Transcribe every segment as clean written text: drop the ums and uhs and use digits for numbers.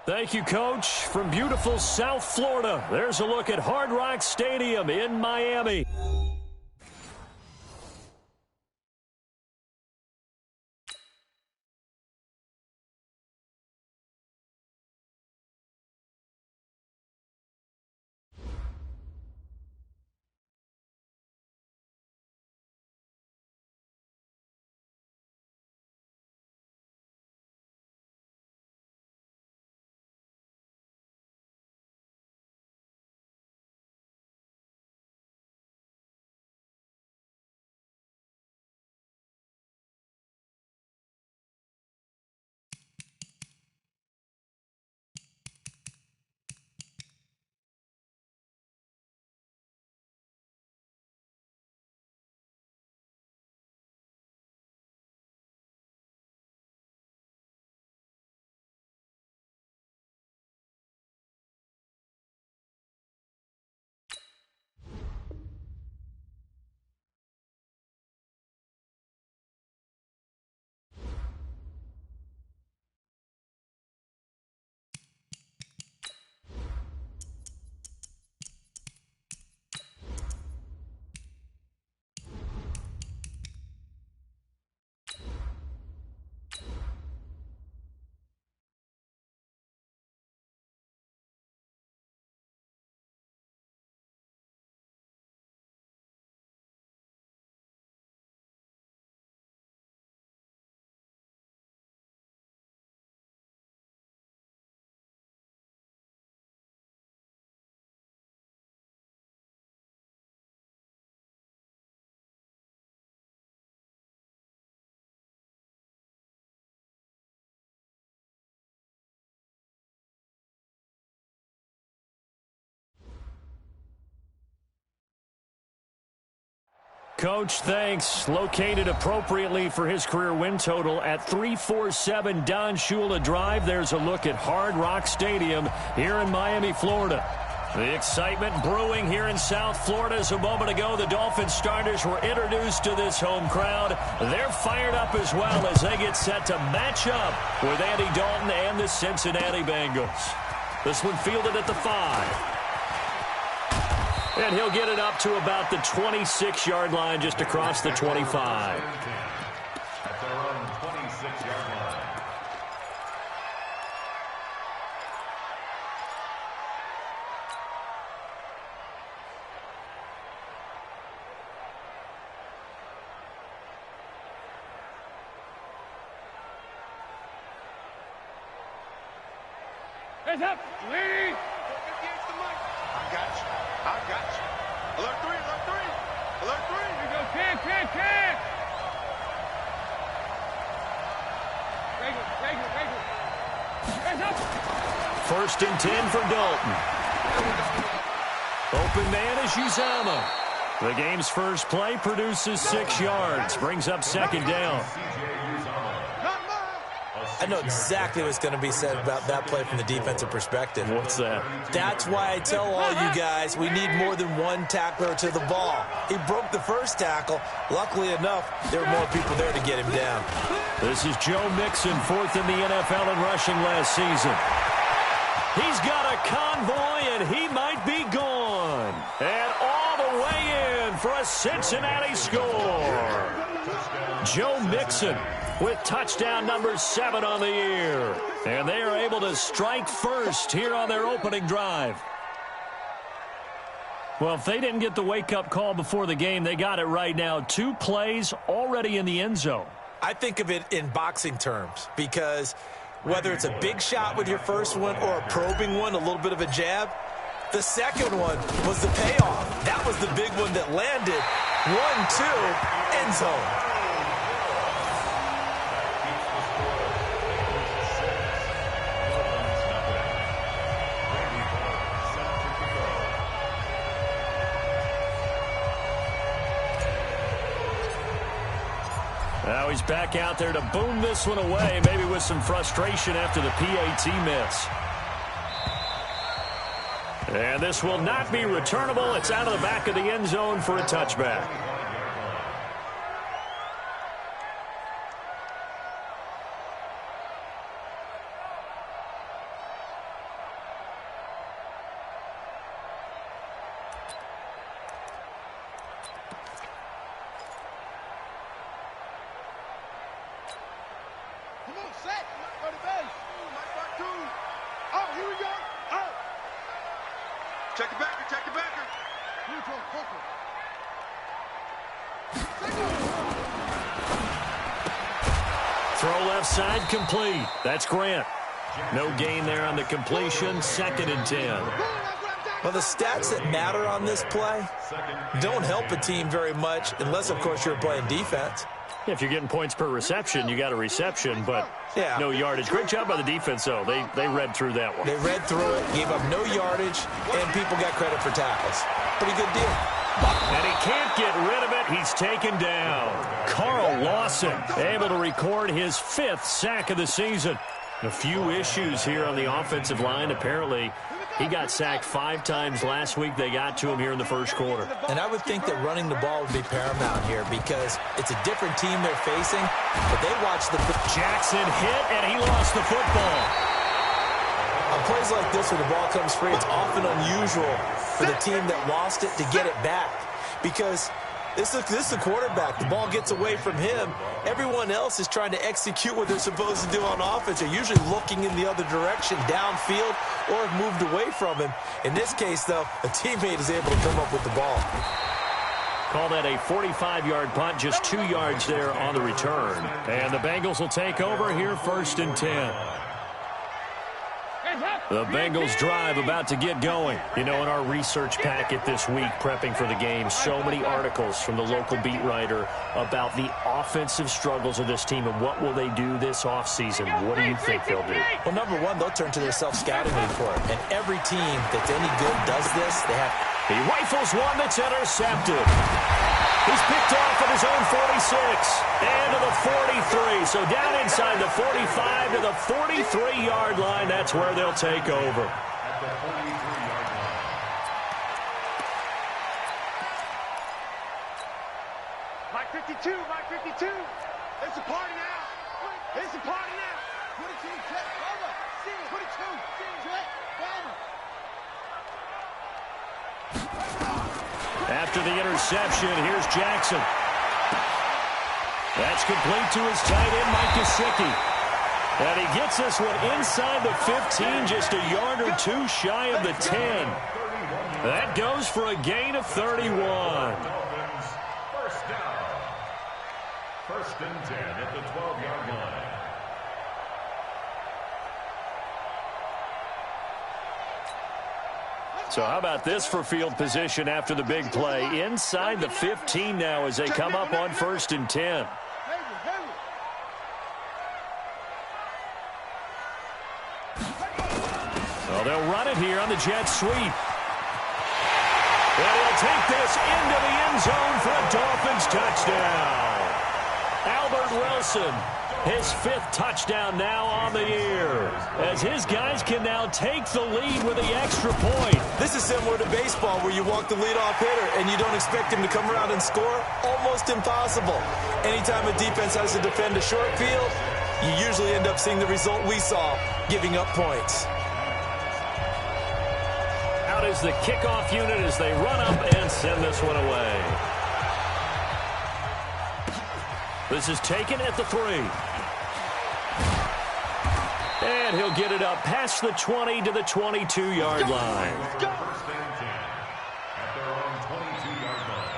Thank you, Coach. From beautiful South Florida, there's a look at Hard Rock Stadium in Miami. Coach, thanks. Located appropriately for his career win total at 347 Don Shula Drive. There's a look at Hard Rock Stadium here in Miami, Florida. The excitement brewing here in South Florida as a moment ago the Dolphins starters were introduced to this home crowd. They're fired up as well as they get set to match up with Andy Dalton and the Cincinnati Bengals. This one fielded at the 5. And he'll get it up to about the 26-yard line just across the 25. At their own 26-yard line. Hands up, Lee! I got you. I got you. Alert 3, alert 3. Alert 3. Here we go, 10. Regular. Hands up. 1st and 10 for Dalton. Open man is Uzama. The game's first play produces 6 yards. Brings up 2nd down. I know exactly what's going to be said about that play from the defensive perspective. What's that? That's why I tell all you guys we need more than one tackler to the ball. He broke the first tackle. Luckily enough, there were more people there to get him down. This is Joe Mixon, 4th in the NFL in rushing last season. He's got a convoy, and he might be gone. And all the way in for a Cincinnati score. Joe Mixon with touchdown number 7 on the year. And they are able to strike first here on their opening drive. Well, if they didn't get the wake-up call before the game, they got it right now. 2 plays already in the end zone. I think of it in boxing terms because whether it's a big shot with your first one or a probing one, a little bit of a jab, the second one was the payoff. That was the big one that landed. 1-2, end zone. Now he's back out there to boom this one away, maybe with some frustration after the PAT miss. And this will not be returnable. It's out of the back of the end zone for a touchback. set. Go to base. My part two. Oh, here we go. Oh. Check the backer. Check the backer. Neutral. Focus. Throw left side complete. That's Grant. No gain there on the completion. 2nd and 10. Well, the stats that matter on this play don't help a team very much unless, of course, you're playing defense. If you're getting points per reception, you got a reception, but no yardage. Great job by the defense, though. They read through that one. They read through it, gave up no yardage, and people got credit for tackles. Pretty good deal. And he can't get rid of it. He's taken down. Carl Lawson able to record his 5th sack of the season. A few issues here on the offensive line. Apparently, he got sacked 5 times last week. They got to him here in the first quarter. And I would think that running the ball would be paramount here because it's a different team they're facing, but they watch the... Jackson hit, and he lost the football. On plays like this where the ball comes free, it's often unusual for the team that lost it to get it back because this is the quarterback. The ball gets away from him. Everyone else is trying to execute what they're supposed to do on offense. They're usually looking in the other direction, downfield, or have moved away from him. In this case, though, a teammate is able to come up with the ball. Call that a 45-yard punt, just 2 yards there on the return. And the Bengals will take over here 1st and 10. The Bengals drive about to get going. You know, in our research packet this week, prepping for the game, so many articles from the local beat writer about the offensive struggles of this team and what will they do this offseason. What do you think they'll do? Well, number one, they'll turn to their self-scouting report. And every team that's any good does this. They have... He rifles one that's intercepted. He's picked off at his own 46 and to the 43. So down inside the 45 to the 43-yard line. That's where they'll take over. At the 43-yard line. Mike 52. Mike 52. It's a party now. It's a party now. 22. Check. Over. 22. Check. Over. After the interception, here's Jackson. That's complete to his tight end, Mike Gesicki. And he gets this one inside the 15, just a yard or 2 shy of the 10. That goes for a gain of 31. First down. 1st and 10 at the 12-yard line. So how about this for field position after the big play? Inside the 15 now as they come up on 1st and 10. Well, they'll run it here on the jet sweep. And he'll take this into the end zone for a Dolphins touchdown. Albert Wilson, his 5th touchdown now on the year, as his guys can now take the lead with the extra point. This is similar to baseball where you walk the leadoff hitter and you don't expect him to come around and score. Almost impossible. Anytime a defense has to defend a short field, you usually end up seeing the result we saw, giving up points. Out is the kickoff unit as they run up and send this one away. This is taken at the 3. And he'll get it up past the 20 to the 22-yard line. First and 10 at their own 22-yard line.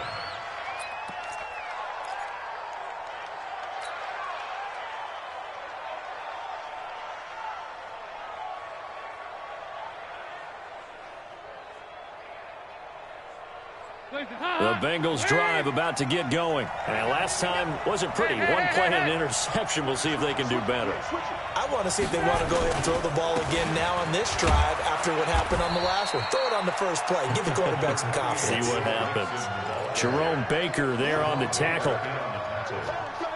The Bengals drive about to get going. And last time wasn't pretty. One play and an interception. We'll see if they can do better. I want to see if they want to go ahead and throw the ball again now on this drive after what happened on the last one. Throw it on the first play. Give the quarterback some confidence. See what happens. Jerome Baker there on the tackle.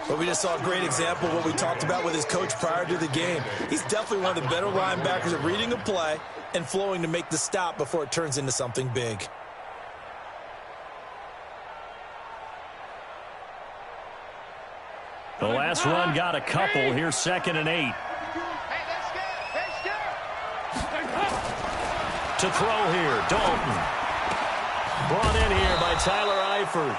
But we just saw a great example of what we talked about with his coach prior to the game. He's definitely one of the better linebackers at reading a play and flowing to make the stop before it turns into something big. The last run got a couple. Here's 2nd and 8. To throw here, Dalton. Brought in here by Tyler Eifert.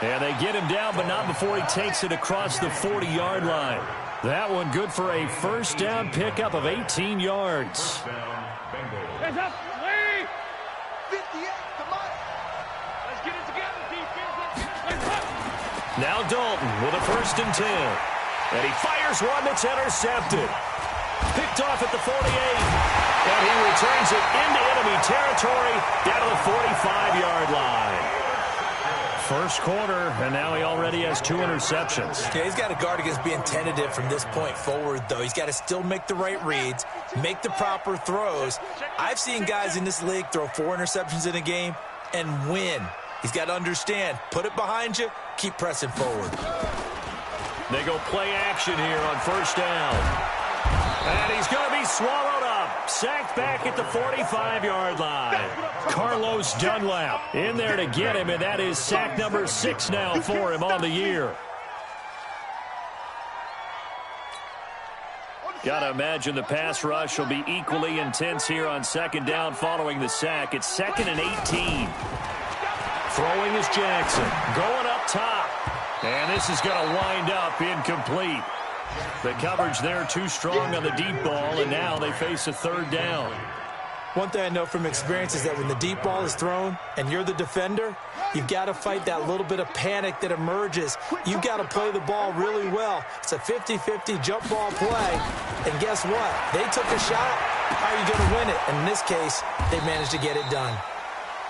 And they get him down, but not before he takes it across the 40-yard line. That one good for a first down pickup of 18 yards. Hands up, Lee! 58, come on. Let's get it together, defense. Let's up. Now Dalton with a 1st and 10. And he fires one that's intercepted. Picked off at the 48. And he returns it into enemy territory down to the 45-yard line. First quarter, and now he already has 2 interceptions. Yeah, he's got to guard against being tentative from this point forward, though. He's got to still make the right reads, make the proper throws. I've seen guys in this league throw 4 interceptions in a game and win. He's got to understand, put it behind you, keep pressing forward. They go play action here on 1st down. And he's going to be swallowed up. Sacked back at the 45-yard line. Carlos Dunlap in there to get him, and that is sack number 6 now for him on the year. Got to imagine the pass rush will be equally intense here on 2nd down following the sack. It's 2nd and 18. Throwing is Jackson. Going up top. And this is going to wind up incomplete. The coverage there too strong on the deep ball, and now they face a 3rd down. One thing I know from experience is that when the deep ball is thrown and you're the defender, you've got to fight that little bit of panic that emerges. You've got to play the ball really well. It's a 50-50 jump ball play. And guess what? They took a shot. How are you going to win it? And in this case, they managed to get it done.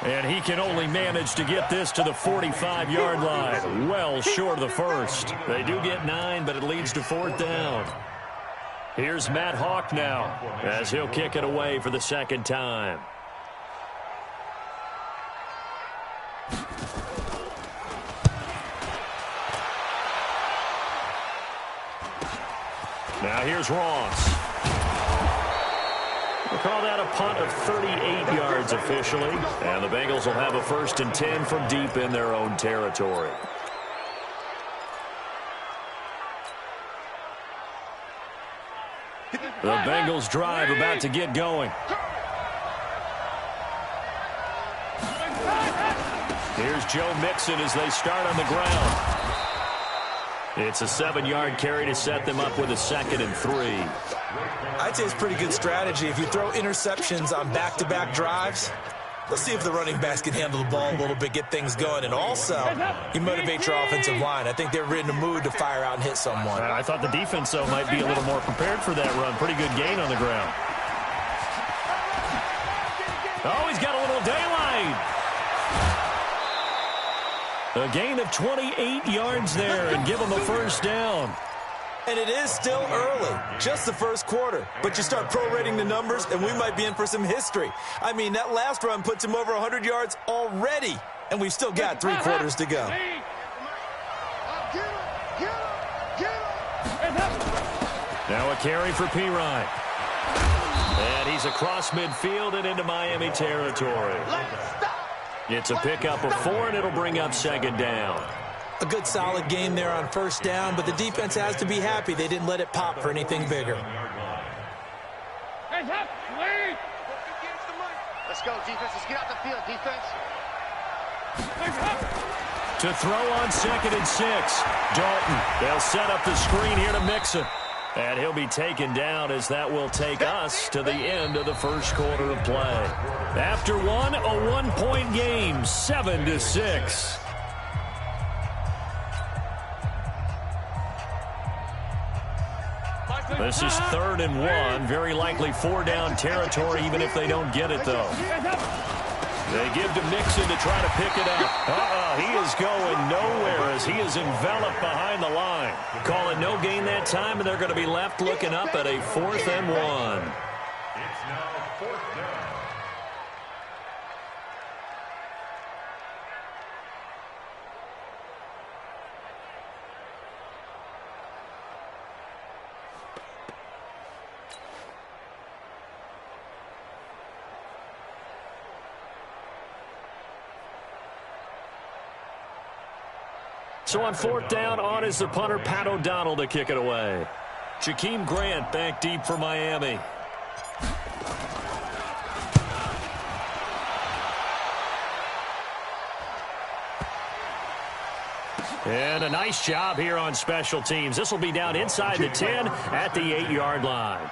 And he can only manage to get this to the 45-yard line. Well short of the first. They do get 9, but it leads to 4th down. Here's Matt Hawk now as he'll kick it away for the 2nd time. Now here's Ross. We'll call that a punt of 38 yards officially. And the Bengals will have a 1st and 10 from deep in their own territory. The Bengals drive about to get going. Here's Joe Mixon as they start on the ground. It's a 7-yard carry to set them up with a 2nd and 3. I'd say it's pretty good strategy. If you throw interceptions on back-to-back drives, let's see if the running backs can handle the ball a little bit, get things going. And also, you motivate your offensive line. I think they're in the mood to fire out and hit someone. I thought the defense, though, might be a little more prepared for that run. Pretty good gain on the ground. Oh, he's got a little daylight. A gain of 28 yards there and give him a 1st down. And it is still early, just the first quarter. But you start prorating the numbers, and we might be in for some history. I mean, that last run puts him over 100 yards already, and we've still got 3 quarters to go. Now a carry for Pirine. And he's across midfield and into Miami territory. It's a pickup of 4, and it'll bring up 2nd down. A good solid game there on 1st down, but the defense has to be happy they didn't let it pop for anything bigger. Hands up, Lee! Let's go, defense. Let's get out the field, defense. Hands up! To throw on 2nd and 6. Dalton. They'll set up the screen here to Mixon. And he'll be taken down as that will take us to the end of the first quarter of play. After one, a 1-point game, 7-6. This is 3rd and 1. Very likely 4-down territory, even if they don't get it, though. They give to Mixon to try to pick it up. He is going nowhere as he is enveloped behind the line. Call it no gain that time, and they're going to be left looking up at a 4th and 1. It's now 4th down. So on 4th down, on is the punter, Pat O'Donnell, to kick it away. Jakeem Grant back deep for Miami. And a nice job here on special teams. This will be down inside the 10 at the 8-yard line.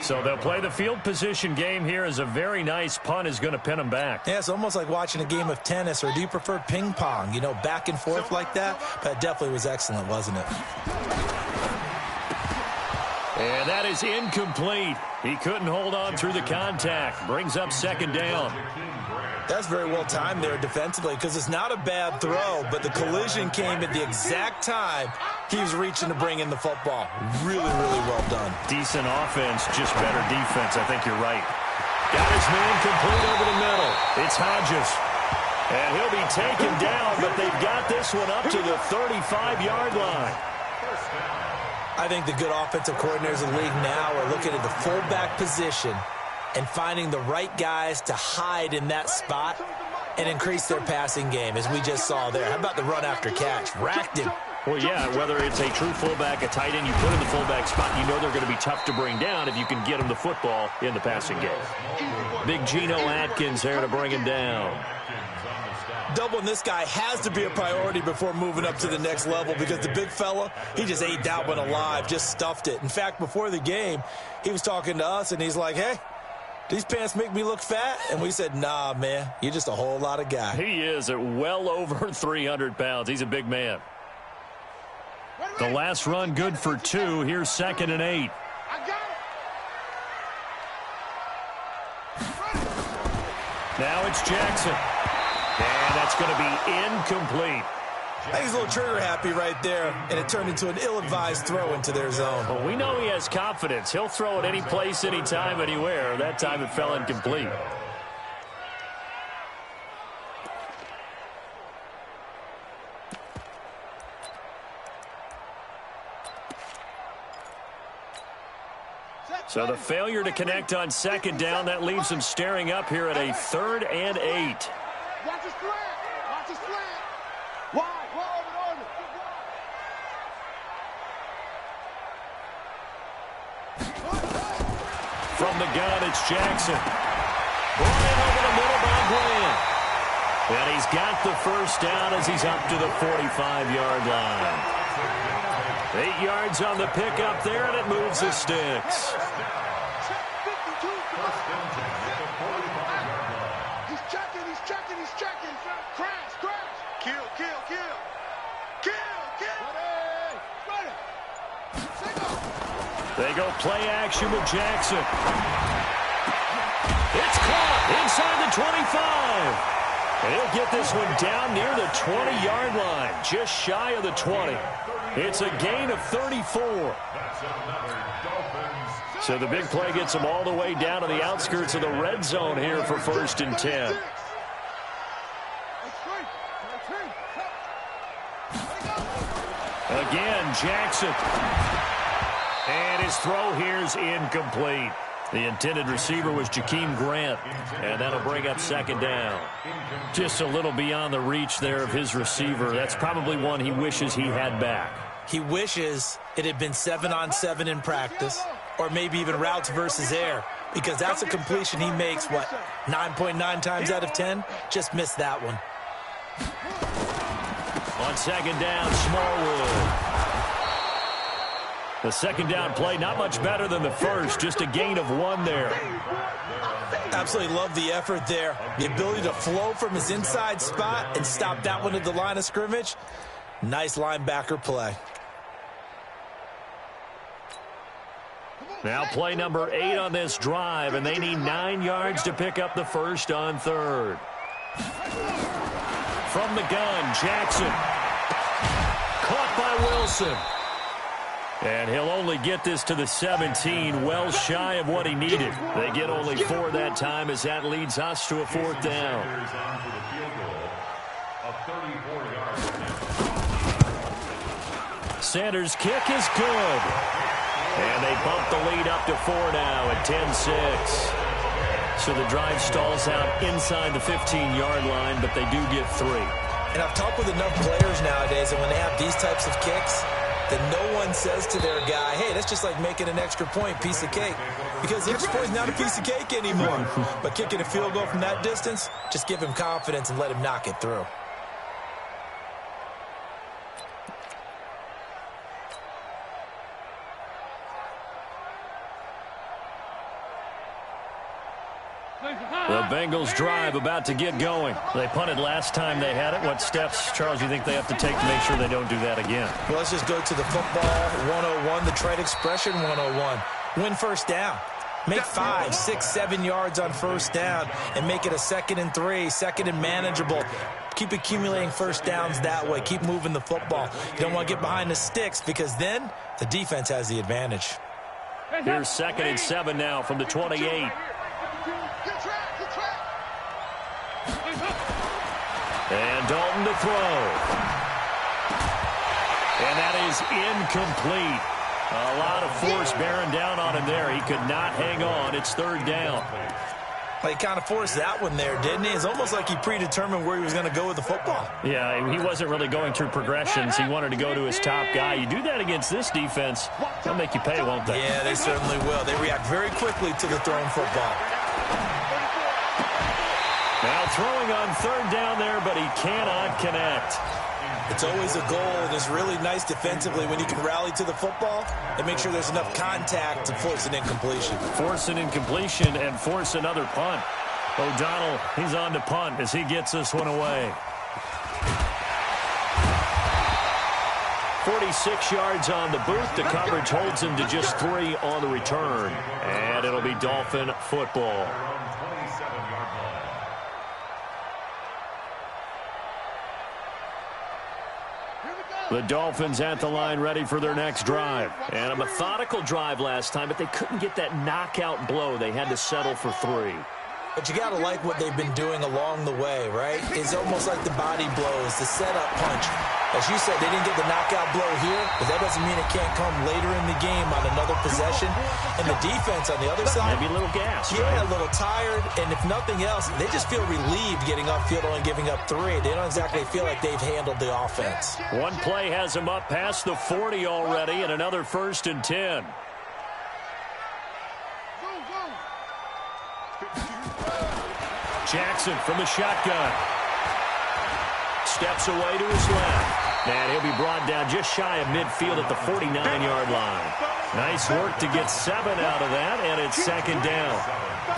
So they'll play the field position game here as a very nice punt is going to pin them back. Yeah, it's almost like watching a game of tennis, or do you prefer ping pong, you know, back and forth like that? But it definitely was excellent, wasn't it? And that is incomplete. He couldn't hold on through the contact. Brings up second down. That's very well timed there defensively, because it's not a bad throw, but the collision came at the exact time he was reaching to bring in the football. Really, really well done. Decent offense, just better defense. I think you're right. Got his man complete over the middle. It's Hodges. And he'll be taken down, but they've got this one up to the 35-yard line. I think the good offensive coordinators in the league now are looking at the fullback position and finding the right guys to hide in that spot and increase their passing game, as we just saw there. How about the run after catch? Racked him. Well, yeah, whether it's a true fullback, a tight end, you put in the fullback spot, you know they're going to be tough to bring down if you can get them the football in the passing game. Big Geno Atkins there to bring him down. Doubling this guy has to be a priority before moving up to the next level, because the big fella, he just ate that one alive, just stuffed it. In fact, before the game, he was talking to us, and he's like, hey, these pants make me look fat? And we said, nah, man, you're just a whole lot of guy. He is at well over 300 pounds. He's a big man. The last run good for 2. Here's 2nd and 8. Now it's Jackson. And that's going to be incomplete. I think he's a little trigger happy right there, and it turned into an ill-advised throw into their zone. Well, we know he has confidence. He'll throw it any place, anytime, anywhere. That time it fell incomplete. So the failure to connect on 2nd down, that leaves them staring up here at a 3rd and 8. Watch his slant. Watch his slant. Wide. From the gun, it's Jackson. Bryant over the middle by Bryant. And he's got the first down as he's up to the 45-yard line. 8 yards on the pickup there, and it moves the sticks. He's checking. Crash. Kill. They go play action with Jackson. It's caught inside the 25. And he'll get this one down near the 20-yard line, just shy of the 20. It's a gain of 34. So the big play gets them all the way down to the outskirts of the red zone here for 1st and 10. Again, Jackson. And his throw here is incomplete. The intended receiver was Jakeem Grant, and that'll bring up 2nd down. Just a little beyond the reach there of his receiver. That's probably one he wishes he had back. He wishes it had been 7-on-7 in practice, or maybe even routes versus air, because that's a completion he makes, 9.9 times out of 10? Just missed that one. On 2nd down, Smallwood. The 2nd down play, not much better than the first, just a gain of 1 there. Absolutely love the effort there. The ability to flow from his inside spot and stop that one at the line of scrimmage. Nice linebacker play. Now play number 8 on this drive, and they need 9 yards to pick up the first on 3rd. From the gun, Jackson. Caught by Wilson. And he'll only get this to the 17, well shy of what he needed. They get only 4 that time, as that leads us to a 4th down. Sanders' kick is good. And they bump the lead up to 4 now at 10-6. So the drive stalls out inside the 15-yard line, but they do get 3. And I've talked with enough players nowadays, and when they have these types of kicks, that no one says to their guy, hey, that's just like making an extra point, piece of cake. Because the extra point is not a piece of cake anymore. But kicking a field goal from that distance, just give him confidence and let him knock it through. The Bengals drive about to get going. They punted last time they had it. What steps, Charles, you think they have to take to make sure they don't do that again? Well, let's just go to the football 101, the trade expression 101. Win first down. Make 5, 6, 7 yards on first down and make it a 2nd and 3, 2nd and manageable. Keep accumulating first downs that way. Keep moving the football. You don't want to get behind the sticks because then the defense has the advantage. Here's 2nd and 7 now from the 28. And Dalton to throw. And that is incomplete. A lot of force bearing down on him there. He could not hang on. It's 3rd down. Well, he kind of forced that one there, didn't he? It's almost like he predetermined where he was going to go with the football. Yeah, he wasn't really going through progressions. He wanted to go to his top guy. You do that against this defense, they'll make you pay, won't they? Yeah, they certainly will. They react very quickly to the thrown football. Now throwing on 3rd down there, but he cannot connect. It's always a goal, and it's really nice defensively when you can rally to the football and make sure there's enough contact to force an incompletion. Force an incompletion and force another punt. O'Donnell, he's on to punt as he gets this one away. 46 yards on the boot. The coverage holds him to just 3 on the return. And it'll be Dolphin football. The Dolphins at the line ready for their next drive. And a methodical drive last time, but they couldn't get that knockout blow. They had to settle for 3. But you got to like what they've been doing along the way, right? It's almost like the body blows, the setup punch. As you said, they didn't get the knockout blow here, but that doesn't mean it can't come later in the game on another possession. And the defense on the other side, maybe a little gas. Yeah, right? A little tired. And if nothing else, they just feel relieved getting upfield only giving up 3. They don't exactly feel like they've handled the offense. One play has them up past the 40 already, and another 1st and 10. Jackson from the shotgun. Steps away to his left. And he'll be brought down just shy of midfield at the 49-yard line. Nice work to get 7 out of that, and it's 2nd down.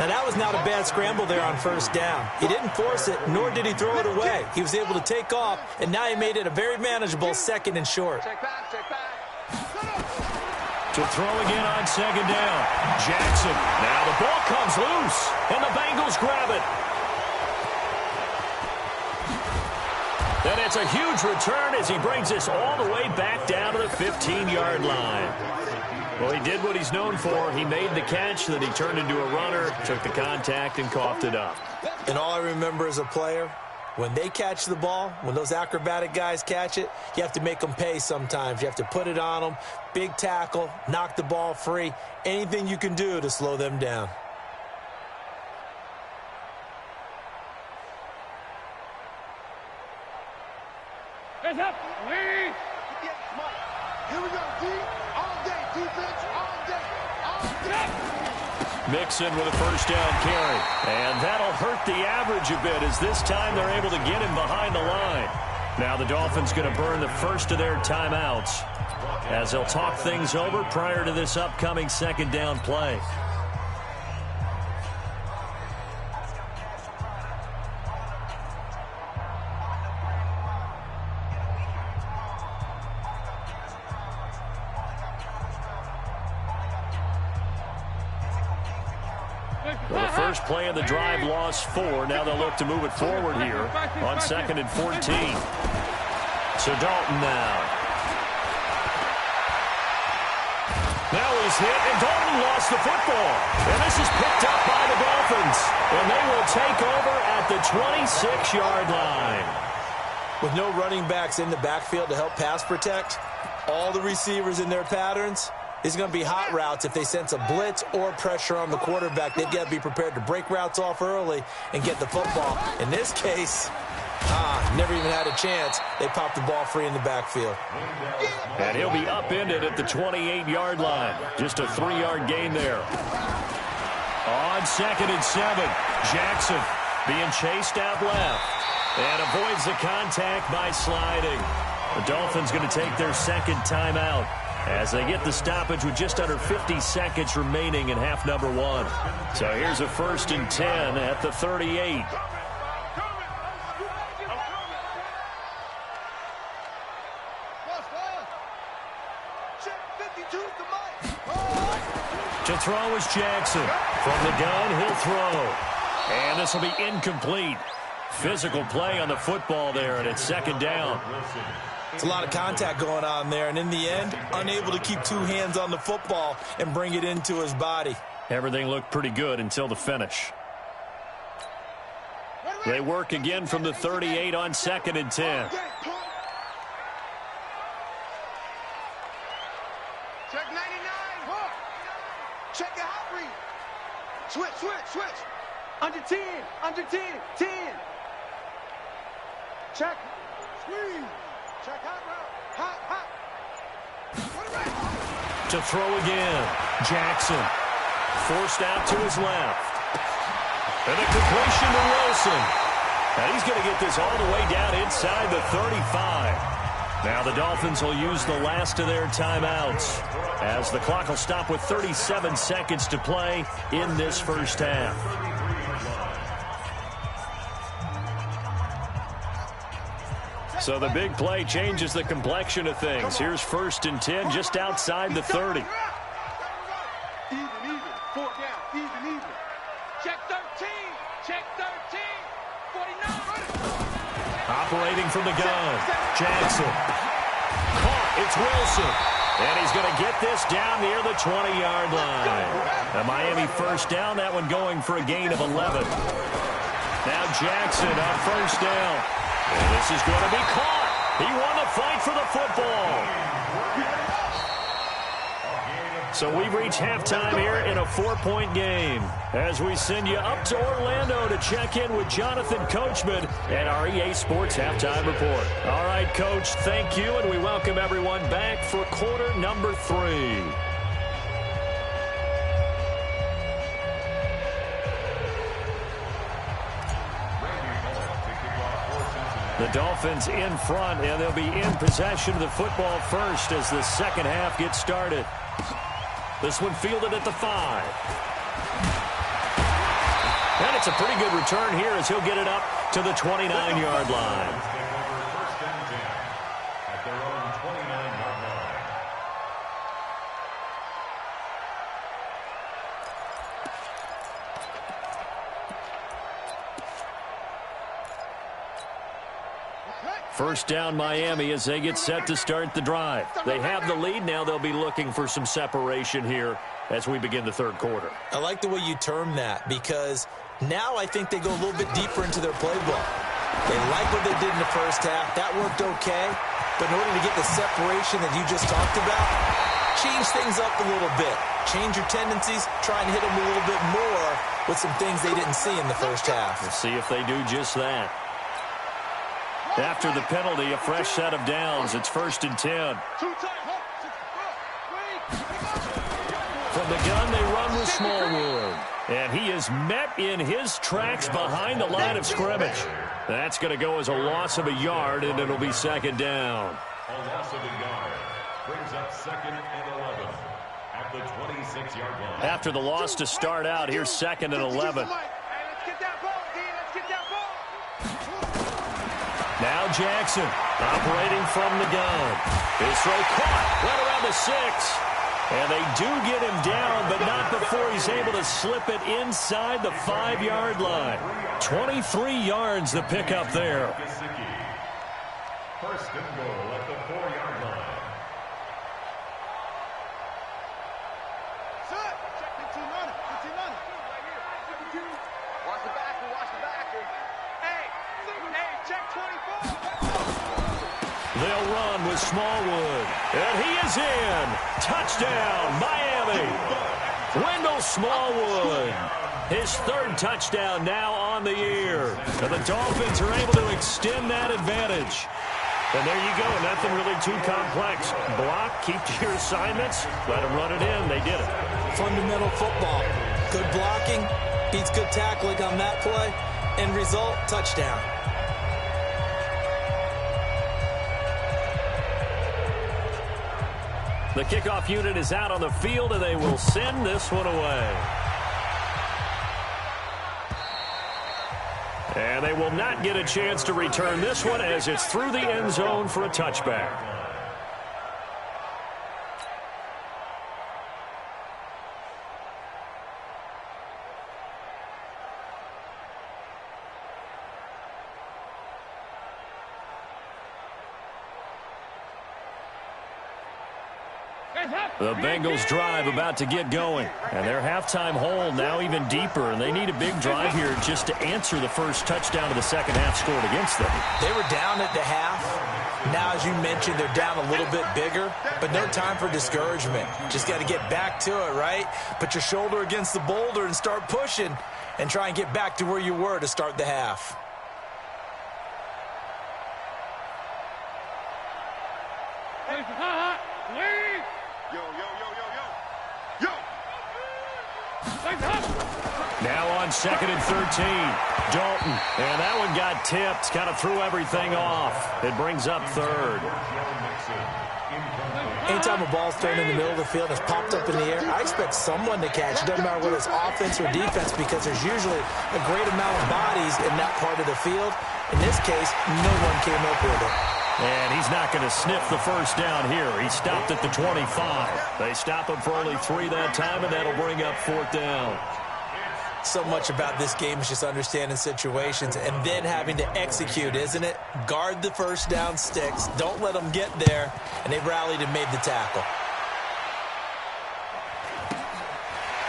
Now, that was not a bad scramble there on first down. He didn't force it, nor did he throw it away. He was able to take off, and now he made it a very manageable 2nd and short. To throw again on 2nd down. Jackson. Now the ball comes loose, and the Bengals grab it. And it's a huge return as he brings this all the way back down to the 15-yard line. Well, he did what he's known for. He made the catch, then he turned into a runner, took the contact, and coughed it up. And all I remember as a player, when they catch the ball, when those acrobatic guys catch it, you have to make them pay sometimes. You have to put it on them, big tackle, knock the ball free, anything you can do to slow them down. Hands up. Lead. Here we go, D. All day. Defense all day. All day. Mixon with a 1st down carry. And that'll hurt the average a bit as this time they're able to get him behind the line. Now the Dolphins going to burn the first of their timeouts as they'll talk things over prior to this upcoming 2nd down play. Well, the first play of the drive lost 4. Now they'll look to move it forward here on 2nd and 14. So Dalton now. Now he's hit, and Dalton lost the football. And this is picked up by the Dolphins. And they will take over at the 26-yard line. With no running backs in the backfield to help pass protect, all the receivers in their patterns, it's going to be hot routes. If they sense a blitz or pressure on the quarterback, they've got to be prepared to break routes off early and get the football. In this case, never even had a chance. They popped the ball free in the backfield. And he'll be upended at the 28-yard line. Just a 3-yard gain there. On 2nd and 7, Jackson being chased out left and avoids the contact by sliding. The Dolphins going to take their 2nd timeout as they get the stoppage with just under 50 seconds remaining in half number one. So here's a 1st and 10 at the 38. To throw is Jackson. From the gun, he'll throw. And this will be incomplete. Physical play on the football there, and it's 2nd down. It's a lot of contact going on there, and in the end, unable to keep 2 hands on the football and bring it into his body. Everything looked pretty good until the finish. They work again from the 38 on 2nd and 10. Check 99. Check your hot read. Switch. Under 10. 10. Check. Squeeze. Check hot route. Hot. To throw again. Jackson. Forced out to his left. And a completion to Wilson. And he's going to get this all the way down inside the 35. Now the Dolphins will use the last of their timeouts, as the clock will stop with 37 seconds to play in this first half. So the big play changes the complexion of things. Here's 1st and 10 just outside the 30. Even. 4 down. Even. Check 13. Check 13. 49. Operating from the gun. Jackson. Caught. It's Wilson. And he's going to get this down near the 20-yard line. A Miami 1st down. That one going for a gain of 11. Now Jackson on 1st down. And this is going to be caught. He won the fight for the football. So we've reached halftime here in a 4-point game, as we send you up to Orlando to check in with Jonathan Coachman and our EA Sports Halftime Report. All right, Coach, thank you, and we welcome everyone back for quarter number 3. The Dolphins in front, and they'll be in possession of the football first as the second half gets started. This one fielded at the 5. And it's a pretty good return here as he'll get it up to the 29-yard line. First and 10 at their own 29-yard line. First down Miami as they get set to start the drive. They have the lead. Now they'll be looking for some separation here as we begin the third quarter. I like the way you term that, because now I think they go a little bit deeper into their playbook. They like what they did in the first half. That worked okay. But in order to get the separation that you just talked about, change things up a little bit. Change your tendencies. Try and hit them a little bit more with some things they didn't see in the first half. We'll see if they do just that. After the penalty, a fresh set of downs. It's 1st and 10. From the gun, they run with Smallwood. And he is met in his tracks behind the line of scrimmage. That's going to go as a loss of a yard, and it'll be 2nd down. A loss of a yard brings up 2nd and 11 at the 26-yard line. After the loss to start out, here's 2nd and 11. Now Jackson operating from the gun. His throw caught right around the 6. And they do get him down, but not before he's able to slip it inside the 5-yard line. 23 yards the pickup there. First and goal at the 4-yard line. Watch the backer. Hey, check 24. They'll run with Smallwood. And he is in. Touchdown, Miami. Wendell Smallwood. His 3rd touchdown now on the year. And the Dolphins are able to extend that advantage. And there you go. Nothing really too complex. Block, keep to your assignments, let them run it in. They did it. Fundamental football. Good blocking beats good tackling on that play. End result, touchdown. The kickoff unit is out on the field, and they will send this one away. And they will not get a chance to return this one as it's through the end zone for a touchback. The Bengals drive about to get going. And their halftime hole now even deeper. And they need a big drive here just to answer the first touchdown of the second half scored against them. They were down at the half. Now, as you mentioned, they're down a little bit bigger. But no time for discouragement. Just got to get back to it, right? Put your shoulder against the boulder and start pushing. And try and get back to where you were to start the half. Now on 2nd and 13. Dalton. And that one got tipped. Kind of threw everything off. It brings up 3rd. Anytime a ball's thrown in the middle of the field and it's popped up in the air, I expect someone to catch it. Doesn't matter whether it's offense or defense, because there's usually a great amount of bodies in that part of the field. In this case, no one came up with it. And he's not going to sniff the first down here. He stopped at the 25. They stop him for only 3 that time, and that'll bring up 4th down. So much about this game is just understanding situations and then having to execute, isn't it? Guard the first down sticks. Don't let them get there. And they rallied and made the tackle.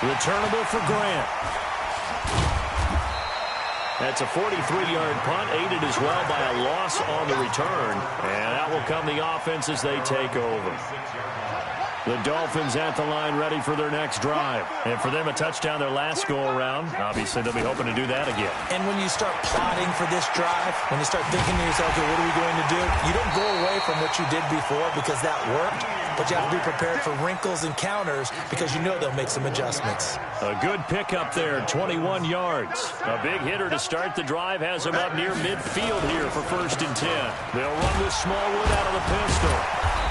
Returnable for Grant. That's a 43-yard punt, aided as well by a loss on the return. And out will come the offense as they take over. The Dolphins at the line, ready for their next drive. And for them, a touchdown their last go-around. Obviously, they'll be hoping to do that again. And when you start plotting for this drive, when you start thinking to yourself, okay, what are we going to do? You don't go away from what you did before because that worked. But you have to be prepared for wrinkles and counters because you know they'll make some adjustments. A good pickup there, 21 yards. A big hitter to start the drive has him up near midfield here for 1st and 10. They'll run with Smallwood out of the pistol.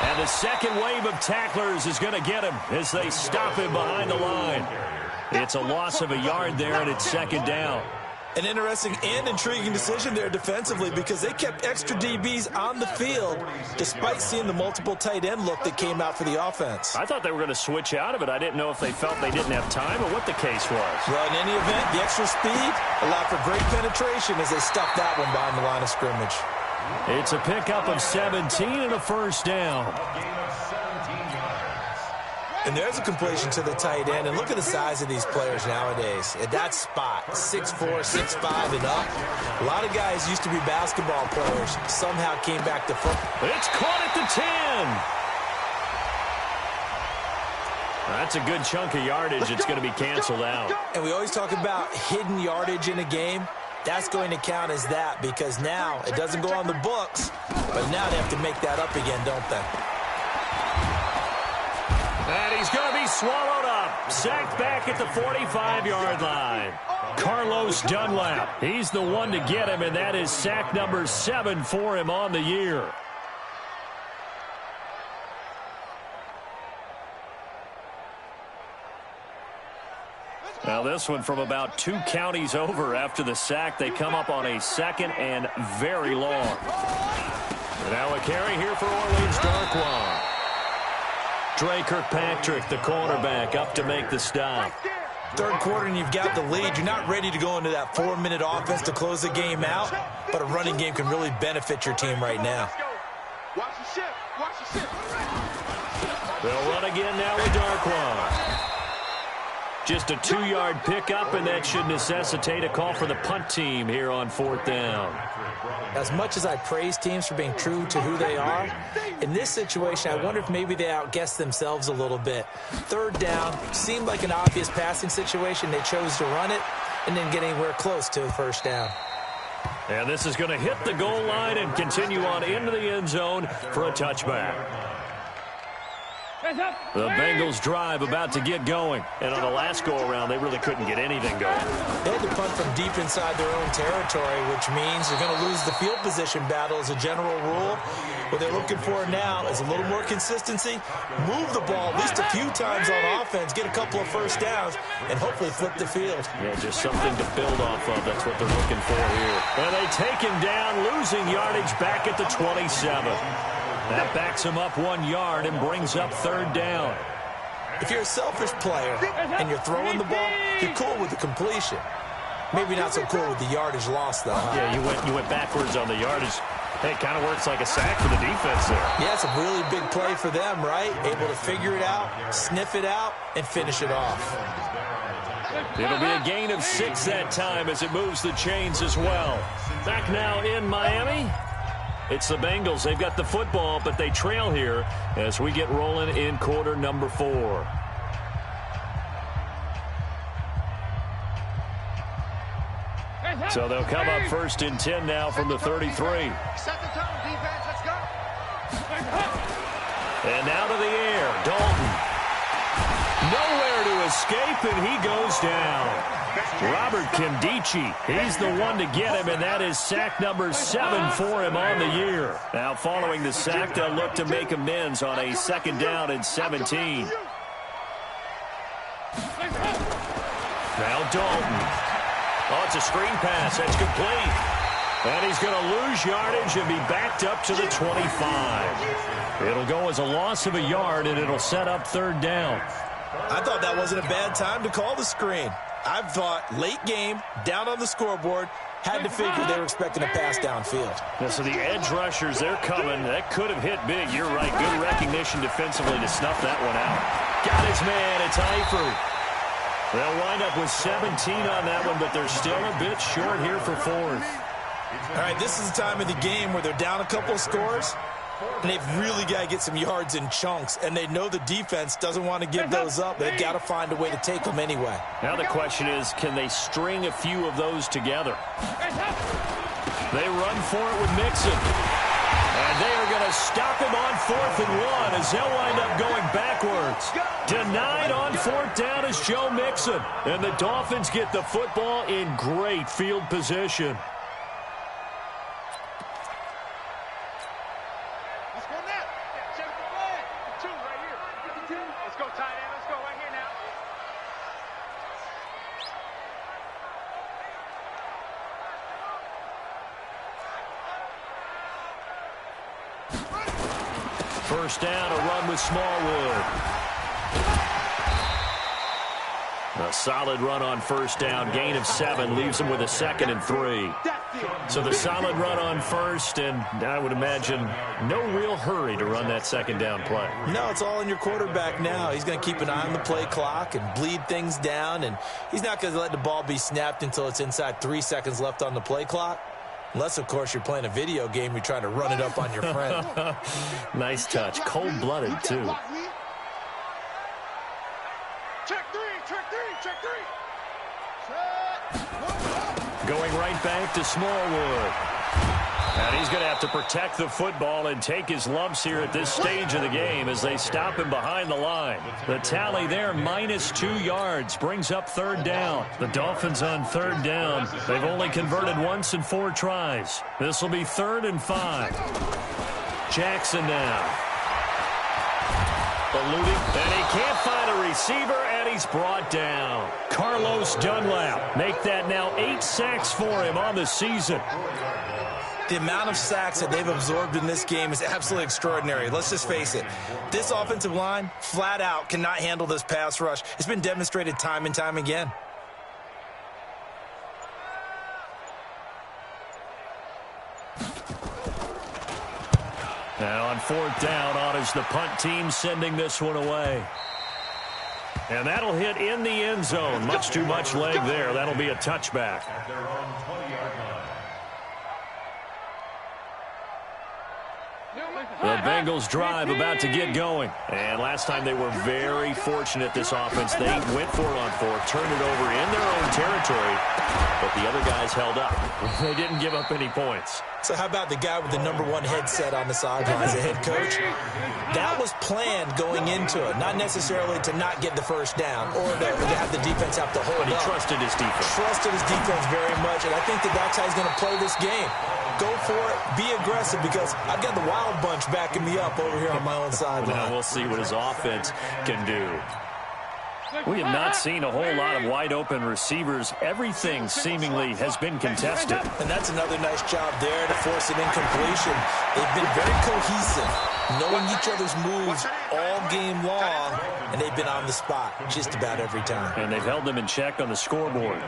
And the second wave of tacklers is going to get him as they stop him behind the line. It's a loss of a yard there, and it's 2nd down. An interesting and intriguing decision there defensively because they kept extra DBs on the field despite seeing the multiple tight end look that came out for the offense. I thought they were going to switch out of it. I didn't know if they felt they didn't have time or what the case was. Well, in any event, the extra speed allowed for great penetration as they stuffed that one behind the line of scrimmage. It's a pickup of 17 and a 1st down. And there's a completion to the tight end. And look at the size of these players nowadays. At that spot, 6'4", 6'5", and up. A lot of guys used to be basketball players. Somehow came back to football. It's caught at the 10. That's a good chunk of yardage. It's going to be canceled out. And we always talk about hidden yardage in a game. That's going to count as that because now it doesn't go on the books, but now they have to make that up again, don't they? And he's going to be swallowed up. Sacked back at the 45-yard line. Carlos Dunlap. He's the one to get him, and that is sack number 7 for him on the year. Now this one from about 2 counties over after the sack. They come up on a 2nd and very long. And now a carry here for Orleans Darkwa. Dre Kirkpatrick, the cornerback, up to make the stop. 3rd quarter and you've got the lead. You're not ready to go into that 4-minute offense to close the game out, but a running game can really benefit your team right now. Watch the ship. Watch the ship. They'll run again now with Darkwa. Just a 2-yard pickup, and that should necessitate a call for the punt team here on 4th down. As much as I praise teams for being true to who they are, in this situation, I wonder if maybe they outguessed themselves a little bit. 3rd down seemed like an obvious passing situation. They chose to run it and didn't get anywhere close to the 1st down. And this is going to hit the goal line and continue on into the end zone for a touchback. The Bengals drive about to get going. And on the last go-around, they really couldn't get anything going. They had to punt from deep inside their own territory, which means they're going to lose the field position battle as a general rule. What they're looking for now is a little more consistency, move the ball at least a few times on offense, get a couple of first downs, and hopefully flip the field. Yeah, just something to build off of. That's what they're looking for here. And they take him down, losing yardage back at the 27. That backs him up 1 yard and brings up third down. If you're a selfish player and you're throwing the ball, you're cool with the completion. Maybe not so cool with the yardage loss, though. Yeah, you went backwards on the yardage. Hey, it kind of works like a sack for the defense there. Yeah, it's a really big play for them, right? Able to figure it out, sniff it out, and finish it off. It'll be a gain of 6 that time as it moves the chains as well. Back now in Miami. It's the Bengals. They've got the football, but they trail here as we get rolling in quarter number 4. So they'll come up first and 10 now from the 33. Set the tone, defense. Let's go. And now to the air. Dalton. Nowhere to escape, and he goes down. Robert Kimdichie, he's the one to get him, and that is sack number 7 for him on the year. Now, following the sack, they'll look to make amends on a 2nd down and 17. Now Dalton. Oh, it's a screen pass. That's complete. And he's going to lose yardage and be backed up to the 25. It'll go as a loss of a yard, and it'll set up 3rd down. I thought that wasn't a bad time to call the screen. I've thought late game, down on the scoreboard, had to figure they were expecting a pass downfield. Yeah, so the edge rushers, they're coming. That could have hit big. You're right. Good recognition defensively to snuff that one out. Got his man. It's Eifert. They'll wind up with 17 on that one, but they're still a bit short here for 4th. All right, this is the time of the game where they're down a couple of scores, and they've really got to get some yards in chunks, and they know the defense doesn't want to give those up. They've got to find a way to take them anyway. Now the question is, can they string a few of those together? They run for it with Mixon. And they are going to stop him on 4th and 1 as they'll wind up going backwards. Denied on 4th down is Joe Mixon. And the Dolphins get the football in great field position. Let's go now. Check the flag. 2 right here. 52. Let's go, tight end. Let's go right here now. First down, a run with Smallwood. A solid run on first down. Gain of 7 leaves him with a 2nd and 3. So the solid run on first, and I would imagine no real hurry to run that 2nd down play. No, it's all in your quarterback now. He's going to keep an eye on the play clock and bleed things down, and he's not going to let the ball be snapped until it's inside 3 seconds left on the play clock. Unless, of course, you're playing a video game, you're trying to run it up on your friend. Nice touch. Cold-blooded, too. Check 3, check 3, check 3. Going right back to Smallwood. And he's going to have to protect the football and take his lumps here at this stage of the game as they stop him behind the line. The tally there, -2 yards, brings up 3rd down. The Dolphins on 3rd down. They've only converted once in 4 tries. This will be 3rd and 5. Jackson now. Eluding, and he can't find a receiver, and he's brought down. Carlos Dunlap, make that now 8 sacks for him on the season. The amount of sacks that they've absorbed in this game is absolutely extraordinary. Let's just face it. This offensive line, flat out, cannot handle this pass rush. It's been demonstrated time and time again. Now on 4th down, on is the punt team sending this one away. And that'll hit in the end zone. Much too much leg there. That'll be a touchback. At their own 20-yard line. The Bengals drive about to get going. And last time they were very fortunate, this offense. They went for it on fourth, turned it over in their own territory, but the other guys held up. They didn't give up any points. So how about the guy with the #1 headset on the sidelines, the head coach? That was planned going into it, not necessarily to not get the first down or to have the defense have to hold up. But he trusted his defense. Trusted his defense very much, and I think that's how he's going to play this game. Go for it, be aggressive, because I've got the wild bunch backing me up over here on my own sideline. Now we'll see what his offense can do. We have not seen a whole lot of wide-open receivers. Everything seemingly has been contested. And that's another nice job there to force an incompletion. They've been very cohesive, knowing each other's moves all game long, and they've been on the spot just about every time. And they've held them in check on the scoreboard.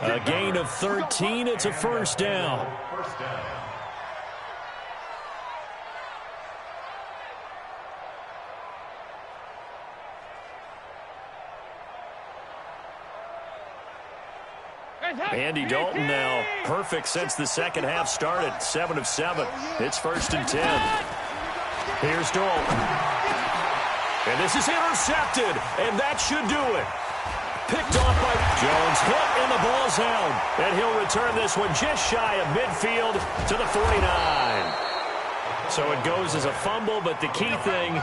A gain of 13. It's a first down. First down. Andy Dalton now perfect since the second half started. 7 of 7. It's 1st and 10. Here's Dalton. And this is intercepted. And that should do it. Picked off by Jones. Hit and the ball's out. And he'll return this one just shy of midfield to the 49. So it goes as a fumble, but the key thing...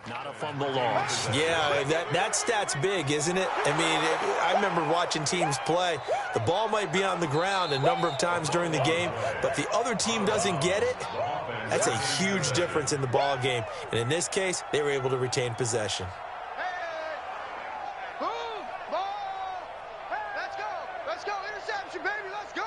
Not a fumble loss. Yeah, that stat's big, isn't it? I mean, I remember watching teams play. The ball might be on the ground a number of times during the game, but the other team doesn't get it. That's a huge difference in the ball game. And in this case, they were able to retain possession. Let's go. Interception, baby. Let's go.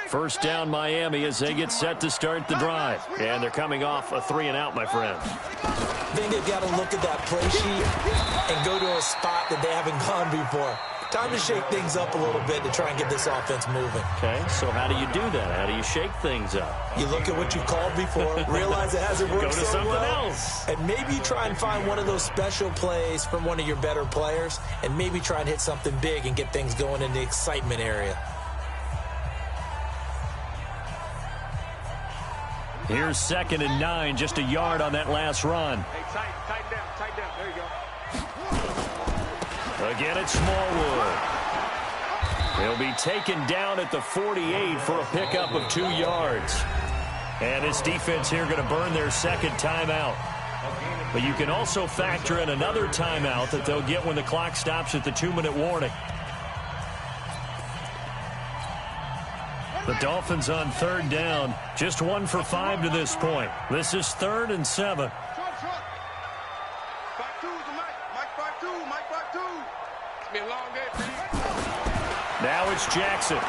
First down Miami as they get set to start the drive. And they're coming off a 3-and-out, my friend. I think they've got to look at that play sheet and go to a spot that they haven't gone before. Time to shake things up a little bit to try and get this offense moving. Okay, so how do you do that? How do you shake things up? You look at what you called before, realize it hasn't worked Go to so something well, else. and maybe you try and find one of those special plays from one of your better players, and maybe try and hit something big and get things going in the excitement area. Here's 2nd and 9, just a yard on that last run. Hey, tighten down. There you go. Again, it's Smallwood. He'll be taken down at the 48 for a pickup of 2 yards. And this defense here going to burn their second timeout. But you can also factor in another timeout that they'll get when the clock stops at the 2-minute warning. The Dolphins on 3rd down, just 1 for 5 to this point. This is 3rd and 7. Short. 5-2's the Mike 5-2. It's been a long day for you. Now it's Jackson.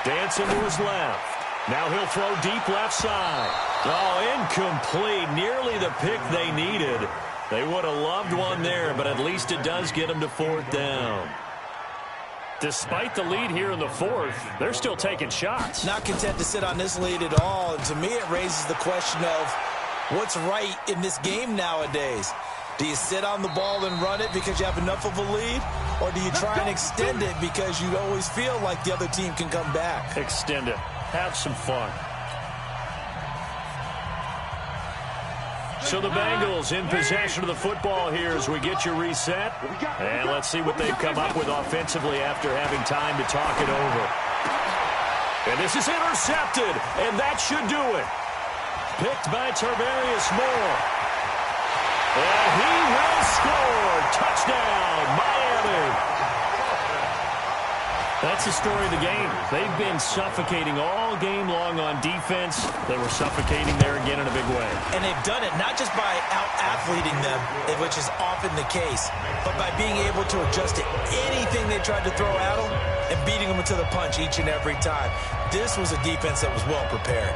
Dancing to his left. Now he'll throw deep left side. Oh, incomplete. Nearly the pick they needed. They would have loved one there, but at least it does get them to 4th down. Despite the lead here in the 4th, they're still taking shots. Not content to sit on this lead at all, and to me it raises the question of what's right in this game nowadays. Do you sit on the ball and run it because you have enough of a lead, or do you try and extend it because you always feel like the other team can come back? Extend it. Have some fun. So the Bengals in possession of the football here as we get you reset. And let's see what they've come up with offensively after having time to talk it over. And this is intercepted, and that should do it. Picked by Tarvarius Moore. And he will score. Touchdown, Miami. That's the story of the game. They've been suffocating all game long on defense. They were suffocating there again in a big way. And they've done it not just by out-athleting them, which is often the case, but by being able to adjust to anything they tried to throw at them and beating them to the punch each and every time. This was a defense that was well prepared.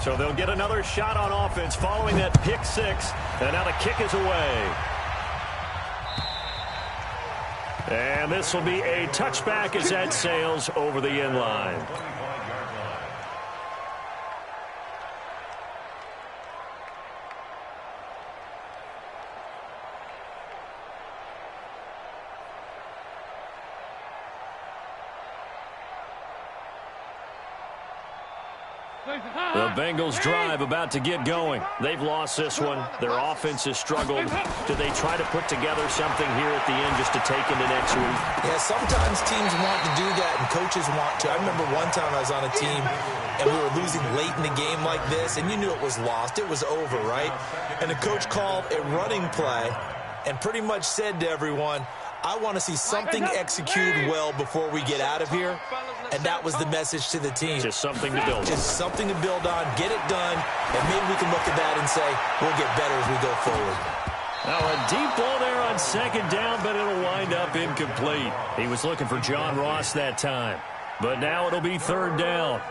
So they'll get another shot on offense following that pick six. And now the kick is away. And this will be a touchback as that sails over the end line. The Bengals drive about to get going. They've lost this one. Their offense has struggled. Do they try to put together something here at the end just to take into next week? Yeah, sometimes teams want to do that and coaches want to. I remember one time I was on a team and we were losing late in the game like this, and you knew it was lost. It was over, right? And the coach called a running play and pretty much said to everyone, I want to see something executed well before we get out of here. And that was the message to the team. Just something to build on. Just something to build on, get it done, and maybe we can look at that and say, we'll get better as we go forward. Now a deep ball there on second down, but it'll wind up incomplete. He was looking for John Ross that time. But now it'll be third down.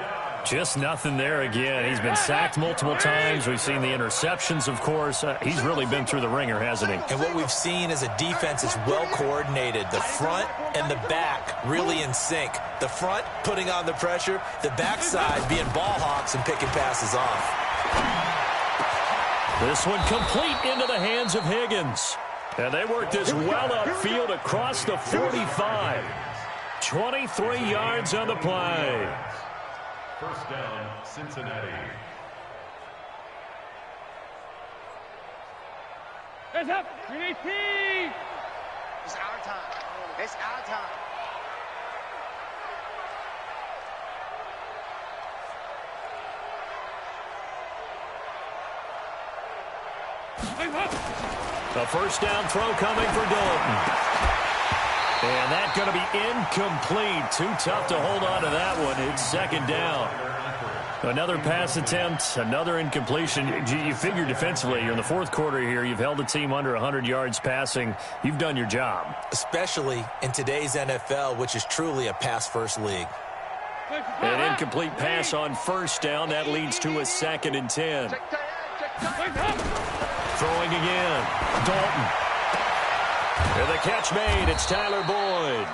Just nothing there again. He's been sacked multiple times. We've seen the interceptions, of course. He's really been through the ringer, hasn't he? And what we've seen is a defense is well coordinated. The front and the back really in sync. The front putting on the pressure. The backside being ball hawks and picking passes off. This one complete into the hands of Higgins. And they work this well upfield across the 45. 23 yards on the play. First down, Cincinnati. Hands up. 318. It's our time. It's our time. A first down throw coming for Dalton. And that's going to be incomplete. Too tough to hold on to that one. It's second down. Another pass attempt, another incompletion. You figure defensively, you're in the fourth quarter here. You've held the team under 100 yards passing. You've done your job. Especially in today's NFL, which is truly a pass-first league. An incomplete pass on first down. That leads to a 2nd and 10. Throwing again. Dalton. And the catch made. It's Tyler Boyd.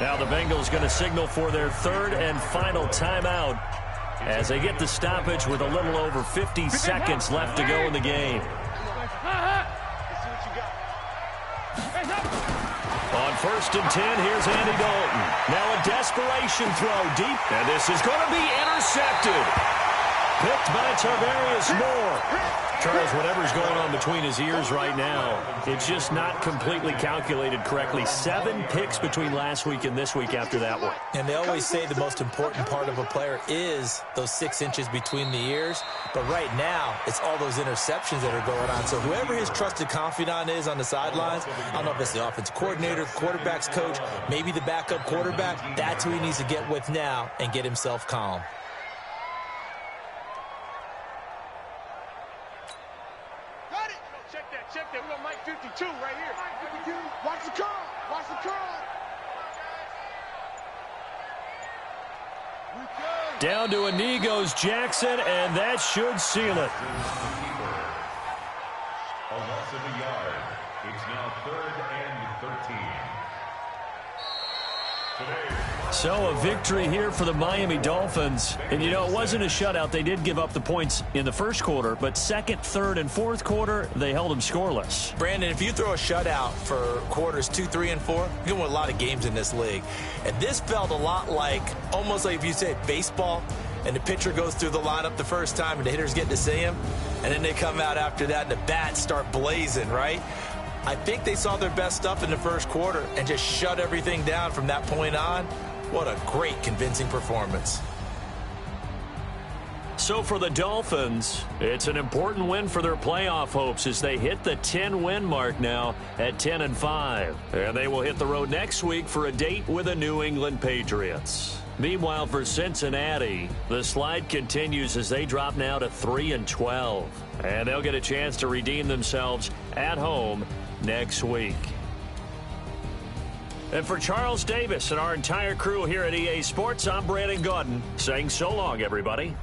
Now the Bengals going to signal for their third and final timeout as they get the stoppage with a little over 50 seconds left to go in the game. On 1st and 10, here's Andy Dalton. Now a desperation throw deep, and this is going to be intercepted. Picked by Tarvarius Moore. Charles, whatever's going on between his ears right now, it's just not completely calculated correctly. 7 picks between last week and this week after that one. And they always say the most important part of a player is those 6 inches between the ears. But right now, it's all those interceptions that are going on. So whoever his trusted confidant is on the sidelines, I don't know if it's the offensive coordinator, the quarterback's coach, maybe the backup quarterback, that's who he needs to get with now and get himself calm. Check that. We got Mike 52 right here. Mike 52. Watch the curl. Watch the curl. Down to a knee goes Jackson, and that should seal it. A loss of a yard. It's now 3rd and 13. So a victory here for the Miami Dolphins. And, you know, it wasn't a shutout. They did give up the points in the first quarter, but second, third, and fourth quarter, they held them scoreless. Brandon, if you throw a shutout for quarters 2, 3, and 4, you're going to win a lot of games in this league. And this felt a lot like, almost like if you said baseball, and the pitcher goes through the lineup the first time and the hitters get to see him, and then they come out after that and the bats start blazing, right? I think they saw their best stuff in the first quarter and just shut everything down from that point on. What a great, convincing performance. So for the Dolphins, it's an important win for their playoff hopes as they hit the 10-win mark now at 10-5. And they will hit the road next week for a date with the New England Patriots. Meanwhile, for Cincinnati, the slide continues as they drop now to 3-12. And they'll get a chance to redeem themselves at home next week. And for Charles Davis and our entire crew here at EA Sports, I'm Brandon Gaudin saying so long, everybody.